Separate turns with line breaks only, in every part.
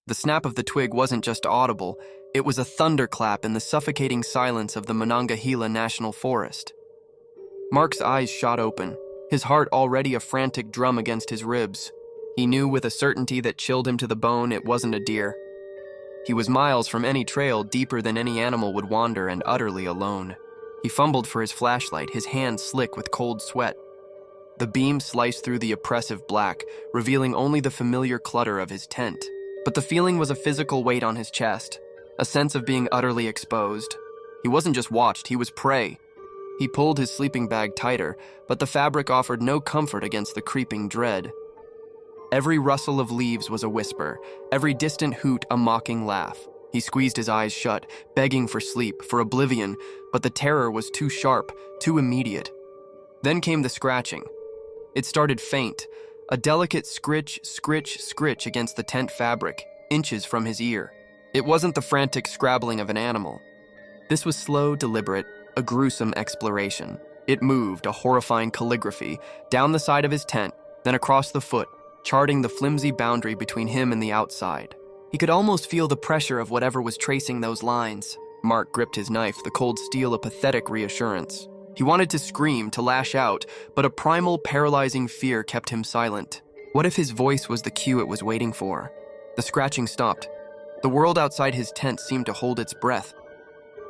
The snap of the twig wasn't just audible, it was a thunderclap in the suffocating silence of the Monongahela National Forest. Mark's eyes shot open, his heart already a frantic drum against his ribs. He knew with a certainty that chilled him to the bone it wasn't a deer. He was miles from any trail, deeper than any animal would wander, and utterly alone. He fumbled for his flashlight, his hands slick with cold sweat. The beam sliced through the oppressive black, revealing only the familiar clutter of his tent. But the feeling was a physical weight on his chest, a sense of being utterly exposed. He wasn't just watched, he was prey. He pulled his sleeping bag tighter, but the fabric offered no comfort against the creeping dread. Every rustle of leaves was a whisper, every distant hoot a mocking laugh. He squeezed his eyes shut, begging for sleep, for oblivion, but the terror was too sharp, too immediate. Then came the scratching. It started faint, a delicate scritch, scritch, scritch against the tent fabric, inches from his ear. It wasn't the frantic scrabbling of an animal. This was slow, deliberate, a gruesome exploration. It moved, a horrifying calligraphy, down the side of his tent, then across the foot, charting the flimsy boundary between him and the outside. He could almost feel the pressure of whatever was tracing those lines. Mark gripped his knife, the cold steel a pathetic reassurance. He wanted to scream, to lash out, but a primal, paralyzing fear kept him silent. What if his voice was the cue it was waiting for? The scratching stopped. The world outside his tent seemed to hold its breath.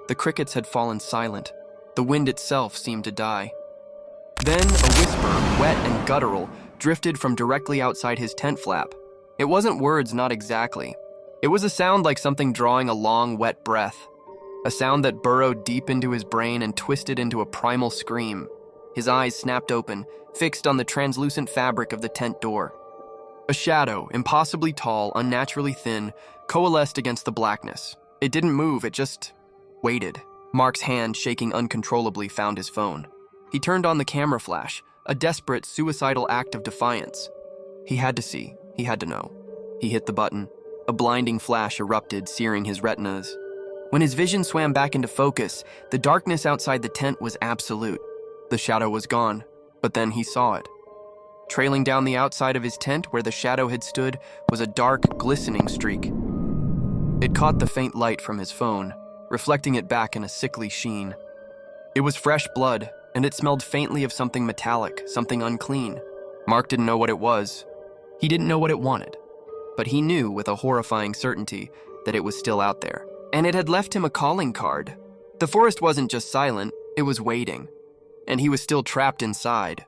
The crickets had fallen silent. The wind itself seemed to die. Then a whisper, wet and guttural, drifted from directly outside his tent flap. It wasn't words, not exactly. It was a sound like something drawing a long, wet breath. A sound that burrowed deep into his brain and twisted into a primal scream. His eyes snapped open, fixed on the translucent fabric of the tent door. A shadow, impossibly tall, unnaturally thin, coalesced against the blackness. It didn't move, it just waited. Mark's hand, shaking uncontrollably, found his phone. He turned on the camera flash, a desperate, suicidal act of defiance. He had to see, he had to know. He hit the button. A blinding flash erupted, searing his retinas. When his vision swam back into focus, the darkness outside the tent was absolute. The shadow was gone, but then he saw it. Trailing down the outside of his tent where the shadow had stood was a dark, glistening streak. It caught the faint light from his phone, reflecting it back in a sickly sheen. It was fresh blood, and it smelled faintly of something metallic, something unclean. Mark didn't know what it was. He didn't know what it wanted, but he knew with a horrifying certainty that it was still out there. And it had left him a calling card. The forest wasn't just silent, it was waiting. And he was still trapped inside,